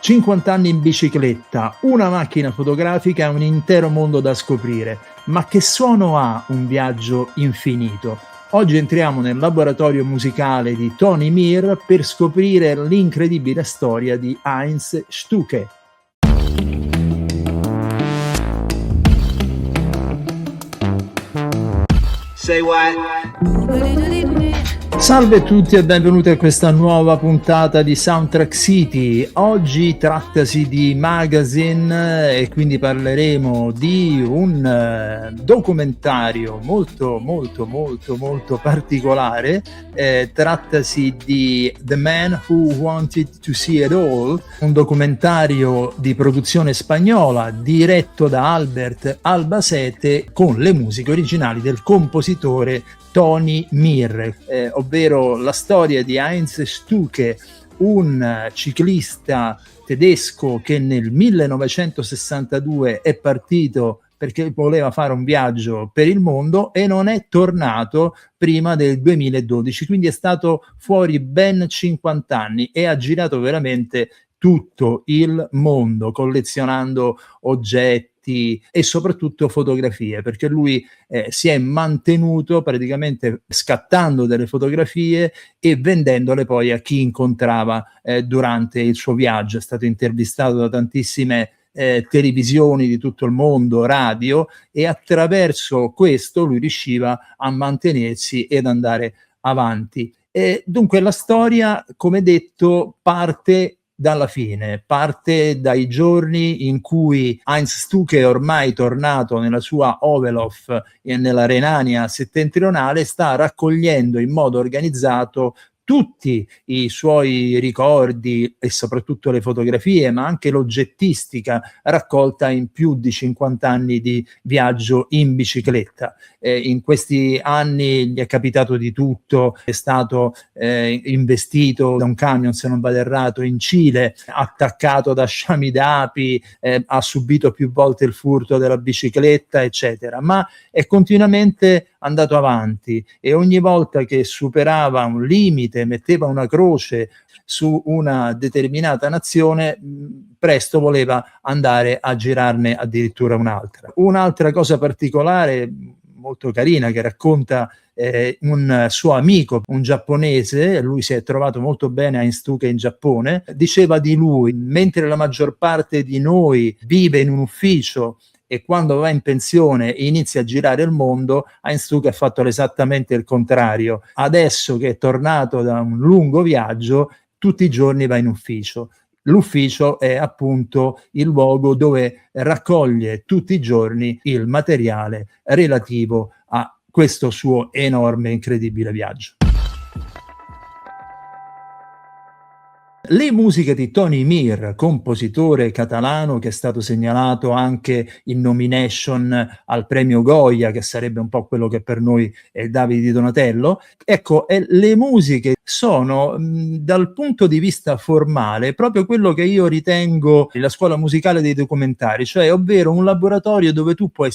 50 anni in bicicletta, una macchina fotografica e un intero mondo da scoprire. Ma che suono ha un viaggio infinito? Oggi entriamo nel laboratorio musicale di Tony Meare per scoprire l'incredibile storia di Heinz Stuke. Say what? Salve a tutti e benvenuti a questa nuova puntata di Soundtrack City. Oggi trattasi di magazine e quindi parleremo di un documentario molto particolare. Trattasi di The Man Who Wanted to See It All, un documentario di produzione spagnola diretto da Albert Albacete con le musiche originali del compositore Tony Meare, ovvero la storia di Heinz Stuke, un ciclista tedesco che nel 1962 è partito perché voleva fare un viaggio per il mondo e non è tornato prima del 2012, quindi è stato fuori ben 50 anni e ha girato veramente tutto il mondo collezionando oggetti e soprattutto fotografie, perché lui si è mantenuto praticamente scattando delle fotografie e vendendole poi a chi incontrava durante il suo viaggio. È stato intervistato da tantissime televisioni di tutto il mondo, radio, e attraverso questo lui riusciva a mantenersi ed andare avanti. E dunque la storia, come detto, parte dalla fine, parte dai giorni in cui Heinz Stuke, ormai tornato nella sua Oberhof nella Renania settentrionale, sta raccogliendo in modo organizzato tutti i suoi ricordi e soprattutto le fotografie, ma anche l'oggettistica raccolta in più di 50 anni di viaggio in bicicletta. In questi anni gli è capitato di tutto, è stato investito da un camion, se non vado errato, in Cile, attaccato da sciami d'api, ha subito più volte il furto della bicicletta, eccetera, ma è continuamente andato avanti e ogni volta che superava un limite, metteva una croce su una determinata nazione, presto voleva andare a girarne addirittura un'altra. Un'altra cosa particolare, molto carina, che racconta un suo amico, un giapponese, lui si è trovato molto bene a Heinz Stuke in Giappone, diceva di lui: mentre la maggior parte di noi vive in un ufficio e quando va in pensione inizia a girare il mondo, Heinz Stuke ha fatto esattamente il contrario. Adesso che è tornato da un lungo viaggio, tutti i giorni va in ufficio. L'ufficio è appunto il luogo dove raccoglie tutti i giorni il materiale relativo a questo suo enorme, incredibile viaggio. Le musiche di Tony Meare, compositore catalano che è stato segnalato anche in nomination al premio Goya, che sarebbe un po' quello che per noi è Davide di Donatello. Ecco, le musiche sono dal punto di vista formale proprio quello che io ritengo la scuola musicale dei documentari, cioè ovvero un laboratorio dove tu puoi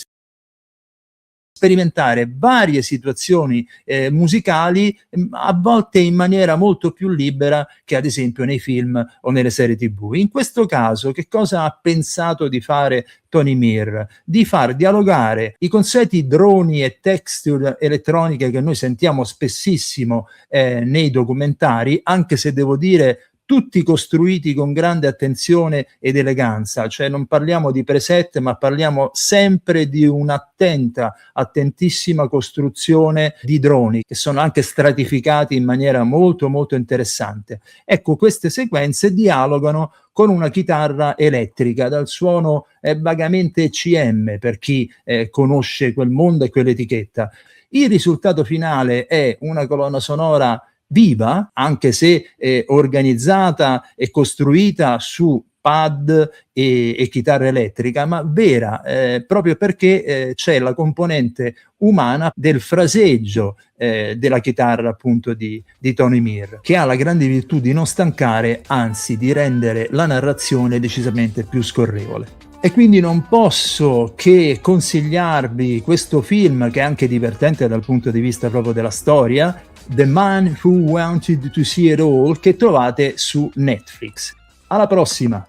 sperimentare varie situazioni musicali, a volte in maniera molto più libera che ad esempio nei film o nelle serie TV. In questo caso che cosa ha pensato di fare Tony Meare? Di far dialogare i consueti droni e texture elettroniche che noi sentiamo spessissimo nei documentari, anche se devo dire tutti costruiti con grande attenzione ed eleganza, cioè non parliamo di preset, ma parliamo sempre di attentissima costruzione di droni che sono anche stratificati in maniera molto interessante. Ecco, queste sequenze dialogano con una chitarra elettrica dal suono vagamente ECM, per chi conosce quel mondo e quell'etichetta. Il risultato finale è una colonna sonora viva, anche se organizzata e costruita su pad e chitarra elettrica, ma vera, proprio perché c'è la componente umana del fraseggio della chitarra appunto di Tony Meare, che ha la grande virtù di non stancare, anzi di rendere la narrazione decisamente più scorrevole. E quindi non posso che consigliarvi questo film, che è anche divertente dal punto di vista proprio della storia, The Man Who Wanted to See It All, che trovate su Netflix. Alla prossima!